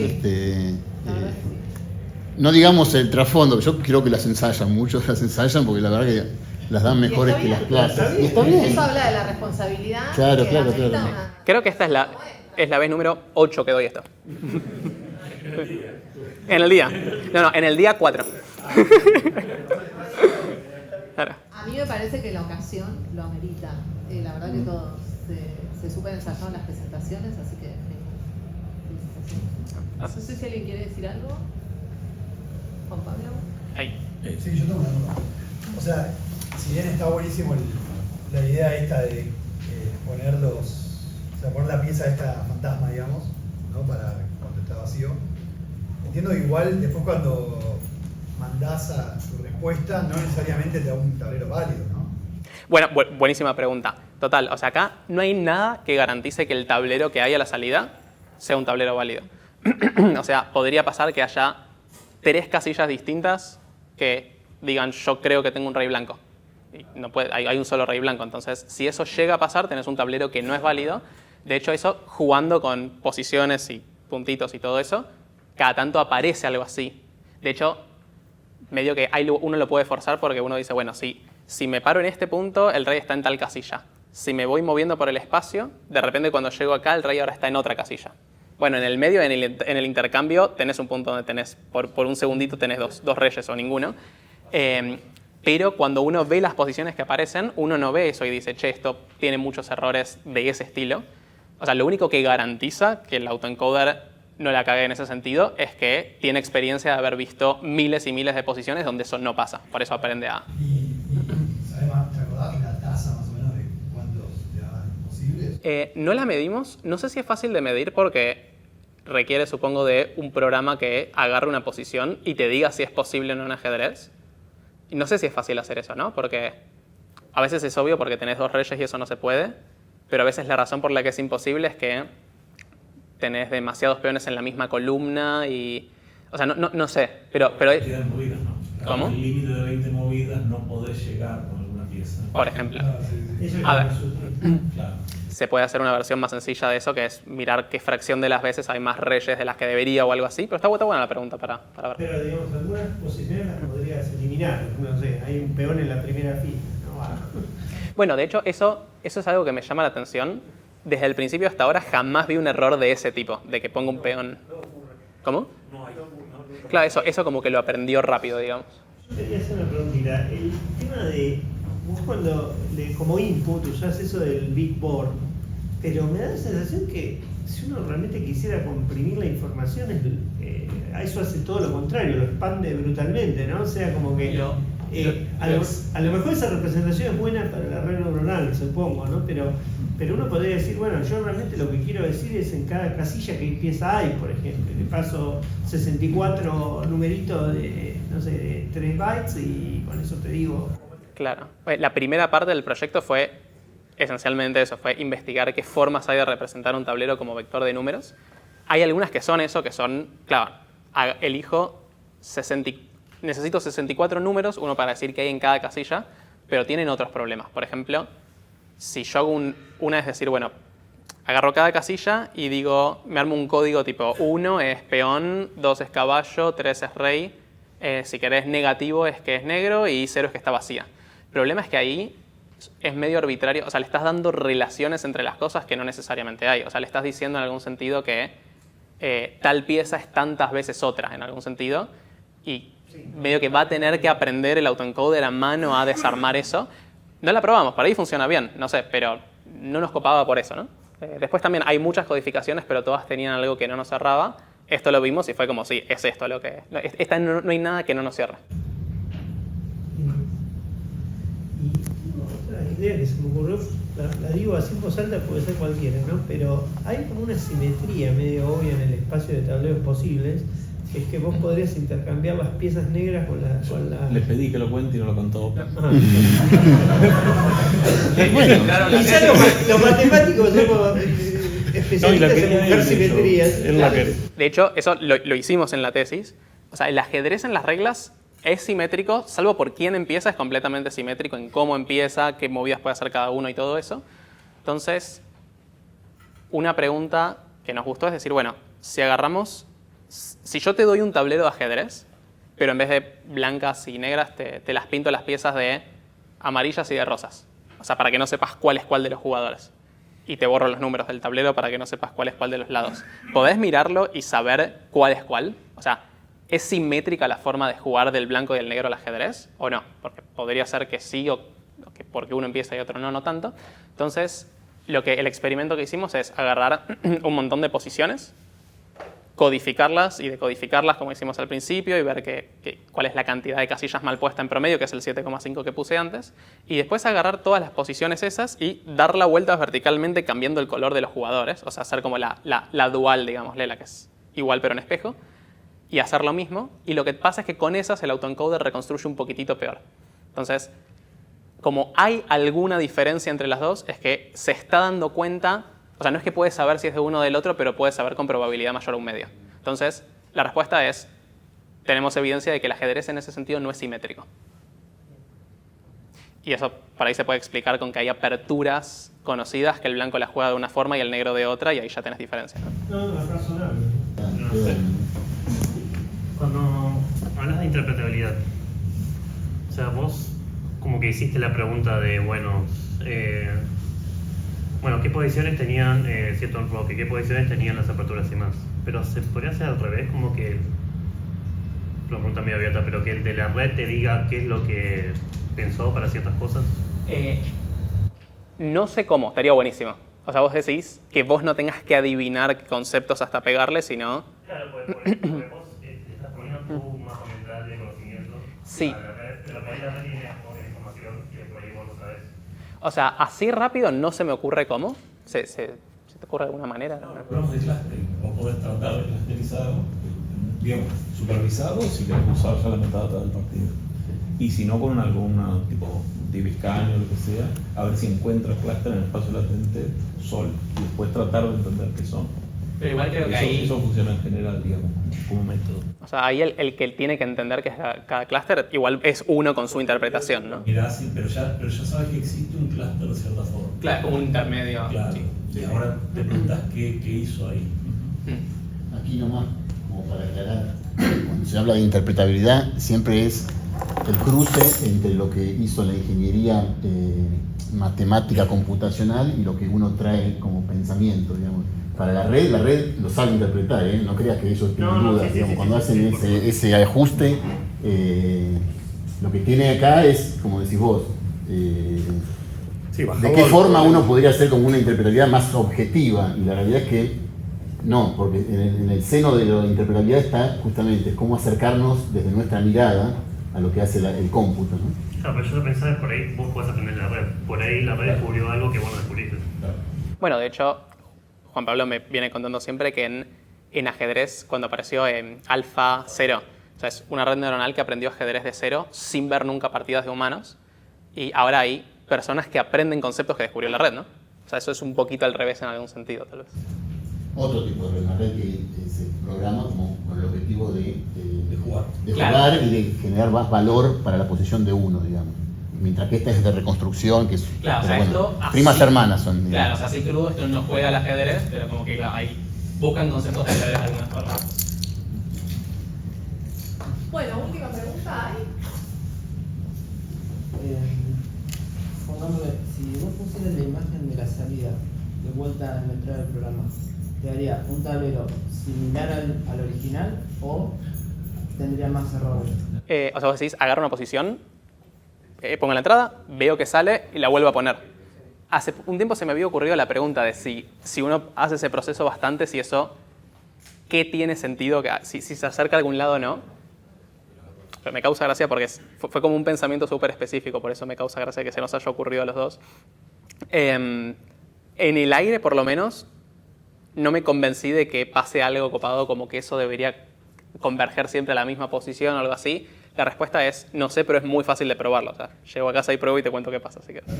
La verdad que sí. no digamos el trasfondo, yo creo que las ensayan, muchos las ensayan porque la verdad que las dan mejores que las clases. Y está bien. Eso habla de la responsabilidad. Claro, que claro, amerita claro. una- Creo que esta es la vez número 8 que doy esto. En el día. No, en el día 4. Claro. A mí me parece que la ocasión lo amerita. La verdad que todos se súper ensayaron las presentaciones, así que felicitaciones. No sé si alguien quiere decir algo. Juan Pablo. Ahí. Sí, yo tengo una duda. O sea, si bien está buenísimo la idea esta de poner poner la pieza esta fantasma, digamos, ¿no? Para cuando está vacío. Entiendo que igual después cuando mandás a tu respuesta, no necesariamente te da un tablero válido, ¿no? Bueno, buenísima pregunta. Total, o sea, acá no hay nada que garantice que el tablero que hay a la salida sea un tablero válido. O sea, podría pasar que haya 3 casillas distintas que digan yo creo que tengo un rey blanco. Y no puede, hay un solo rey blanco. Entonces, si eso llega a pasar, tenés un tablero que no es válido. De hecho, eso, jugando con posiciones y puntitos y todo eso, cada tanto aparece algo así. De hecho, medio que uno lo puede forzar porque uno dice, bueno, si me paro en este punto, el rey está en tal casilla. Si me voy moviendo por el espacio, de repente cuando llego acá, el rey ahora está en otra casilla. Bueno, en el medio, en el intercambio, tenés un punto donde tenés, por un segundito tenés dos reyes o ninguno. Pero cuando uno ve las posiciones que aparecen, uno no ve eso y dice, che, esto tiene muchos errores de ese estilo. O sea, lo único que garantiza que el autoencoder no la cague en ese sentido es que tiene experiencia de haber visto miles y miles de posiciones donde eso no pasa. Por eso aprende a... ¿Sabes, te acordás la tasa más o menos de cuántos te daban posibles? No la medimos. No sé si es fácil de medir porque requiere, supongo, de un programa que agarre una posición y te diga si es posible o no en ajedrez. Y no sé si es fácil hacer eso, ¿no? Porque a veces es obvio porque tenés 2 reyes y eso no se puede, pero a veces la razón por la que es imposible es que tenés demasiados peones en la misma columna y... O sea, no sé, pero Quedan movidas, ¿no? ¿Cómo? El límite de 20 movidas no podés llegar con alguna pieza. por ejemplo, Eso es A ver. lo más útil. Claro. se puede hacer una versión más sencilla de eso, que es mirar qué fracción de las veces hay más reyes de las que debería o algo así, pero está buena la pregunta para ver. Pero digamos, algunas posiciones las podrías eliminar. No sé, hay un peón en la primera fila. No va. Bueno, de hecho, eso es algo que me llama la atención. Desde el principio hasta ahora jamás vi un error de ese tipo, de que ponga un peón... ¿Cómo? Claro, eso como que lo aprendió rápido, digamos. Yo quería hacer una preguntita. El tema de vos cuando como input usás eso del big board, pero me da la sensación que si uno realmente quisiera comprimir la información, a eso hace todo lo contrario, lo expande brutalmente, ¿no? O sea, como que a lo mejor esa representación es buena para la red neuronal, supongo, ¿no? Pero uno podría decir, bueno, yo realmente lo que quiero decir es en cada casilla qué pieza hay, por ejemplo, le paso 64 numeritos de, no sé, de 3 bytes y con eso te digo. Claro. La primera parte del proyecto fue esencialmente eso, fue investigar qué formas hay de representar un tablero como vector de números. Hay algunas que son eso, que son, claro, elijo necesito 64 números, uno para decir qué hay en cada casilla, pero tienen otros problemas. Por ejemplo, si yo hago una es decir, bueno, agarro cada casilla y digo, me armo un código tipo 1 es peón, 2 es caballo, 3 es rey, si querés negativo es que es negro y 0 es que está vacía. El problema es que ahí es medio arbitrario, o sea, le estás dando relaciones entre las cosas que no necesariamente hay. O sea, le estás diciendo en algún sentido que tal pieza es tantas veces otra, en algún sentido, y medio que va a tener que aprender el autoencoder a mano a desarmar eso. No la probamos, para ahí funciona bien, no sé, pero no nos copaba por eso, ¿no? Después también hay muchas codificaciones, pero todas tenían algo que no nos cerraba. Esto lo vimos y fue como, sí, es esto lo que... Esta no hay nada que no nos cierre. Otra idea que se me ocurrió, la digo así en voz alta, puede ser cualquiera, ¿no? Pero hay como una simetría medio obvia en el espacio de tableros posibles, que es que vos podrías intercambiar las piezas negras con la... Les pedí que lo cuente y no lo contó. Bueno, Y ya los matemáticos somos especialistas en buscar simetrías. De hecho, eso lo hicimos en la tesis. O sea, el ajedrez en las reglas es simétrico, salvo por quién empieza, es completamente simétrico en cómo empieza, qué movidas puede hacer cada uno y todo eso. Entonces, una pregunta que nos gustó es decir, bueno, si yo te doy un tablero de ajedrez, pero en vez de blancas y negras te las pinto las piezas de amarillas y de rosas. O sea, para que no sepas cuál es cuál de los jugadores. Y te borro los números del tablero para que no sepas cuál es cuál de los lados. ¿Podés mirarlo y saber cuál es cuál? O sea, ¿es simétrica la forma de jugar del blanco y del negro al ajedrez o no? Porque podría ser que sí o que porque uno empieza y otro no tanto. Entonces, el experimento que hicimos es agarrar un montón de posiciones, codificarlas y decodificarlas como hicimos al principio y ver cuál es la cantidad de casillas mal puesta en promedio, que es el 7,5 que puse antes, y después agarrar todas las posiciones esas y dar la vuelta verticalmente cambiando el color de los jugadores, o sea, hacer como la dual, digámosle, la que es igual pero en espejo, y hacer lo mismo, y lo que pasa es que con esas el autoencoder reconstruye un poquitito peor. Entonces, como hay alguna diferencia entre las dos, es que se está dando cuenta, o sea, no es que puedes saber si es de uno o del otro, pero puedes saber con probabilidad mayor a un medio. Entonces, la respuesta es, tenemos evidencia de que el ajedrez en ese sentido no es simétrico. Y eso por ahí se puede explicar con que hay aperturas conocidas, que el blanco la juega de una forma y el negro de otra, y ahí ya tenés diferencia, ¿no? No, es razonable. No sé. Cuando hablas de interpretabilidad, o sea, vos como que hiciste la pregunta de, bueno, ¿qué posiciones tenían cierto enfoque? ¿Qué posiciones tenían las aperturas y más? Pero se podría hacer al revés, como que, una pregunta medio abierta, pero que el de la red te diga qué es lo que pensó para ciertas cosas. No sé cómo, estaría buenísimo. O sea, vos decís que vos no tengas que adivinar conceptos hasta pegarle, sino... Claro, porque vos estás poniendo tu mapa mental de conocimiento. Sí. A la red, pero por ahí la red tiene información que por ahí vos no sabés. O sea, así rápido no se me ocurre cómo. ¿Se te ocurre de alguna manera? Hablamos de clustering. Vos podés tratar de clusterizar, digamos, supervisado si querés usar ya la metadata del partido. Y si no, con alguna tipo diviscanio o lo que sea, a ver si encuentras cluster en el espacio latente solo. Y después tratar de entender qué son. Pero igual creo que eso funciona en general, digamos, como método. O sea, ahí el que tiene que entender que es cada clúster igual es uno con su interpretación, ¿no? Mirá, sí, pero ya sabes que existe un clúster de cierta forma. Claro, como un intermedio. Claro. Sí. Y ahora te preguntas qué hizo ahí. Aquí nomás, como para aclarar, cuando se habla de interpretabilidad, siempre es el cruce entre lo que hizo la ingeniería matemática computacional y lo que uno trae como pensamiento, digamos. Para la red lo sabe interpretar, ¿eh? No creas que ellos tienen dudas, digamos. Cuando hacen ese ajuste, lo que tiene acá es, como decís vos, de qué forma uno podría hacer como una interpretabilidad más objetiva, y la realidad es que no, porque en el seno de la interpretabilidad está justamente cómo acercarnos desde nuestra mirada a lo que hace el cómputo, ¿no? Claro, pero yo lo pensaba por ahí vos podés aprender la red. Por ahí la red descubrió algo que vos no descubriste. Bueno, de hecho, Juan Pablo me viene contando siempre que en ajedrez, cuando apareció Alpha 0, o sea, es una red neuronal que aprendió ajedrez de cero sin ver nunca partidas de humanos, y ahora hay personas que aprenden conceptos que descubrió la red, ¿no? O sea, eso es un poquito al revés en algún sentido, tal vez. Otro tipo de red, una red que se programa como con el objetivo riesgo de jugar. de Claro. jugar y de generar más valor para la posición de uno, digamos. Mientras que esta es de reconstrucción, que es... Claro, o sea, pero esto así- primas hermanas son, Claro, digamos. o sea, así crudo esto no juega al ajedrez, pero como que claro, ahí buscan conceptos de ajedrez de alguna forma. Bueno, última pregunta hay. Pongámosle, si vos pusieras la imagen de la salida de vuelta en la entrada del programa, ¿te daría un tablero similar al original o tendría más errores? O sea, vos decís, agarro una posición, pongo la entrada, veo que sale y la vuelvo a poner. Hace un tiempo se me había ocurrido la pregunta de si uno hace ese proceso bastante, si eso, ¿qué tiene sentido? Si se acerca a algún lado o no. Pero me causa gracia porque fue como un pensamiento súper específico, por eso me causa gracia que se nos haya ocurrido a los dos. En el aire, por lo menos, no me convencí de que pase algo copado como que eso debería converger siempre a la misma posición o algo así. La respuesta es, no sé, pero es muy fácil de probarlo. O sea, llego a casa y pruebo y te cuento qué pasa. Así que... Te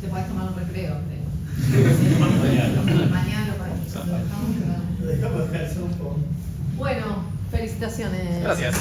podés tomar un recreo. Mañana lo podés. Lo dejamos descansar un poco. Bueno, felicitaciones. Gracias.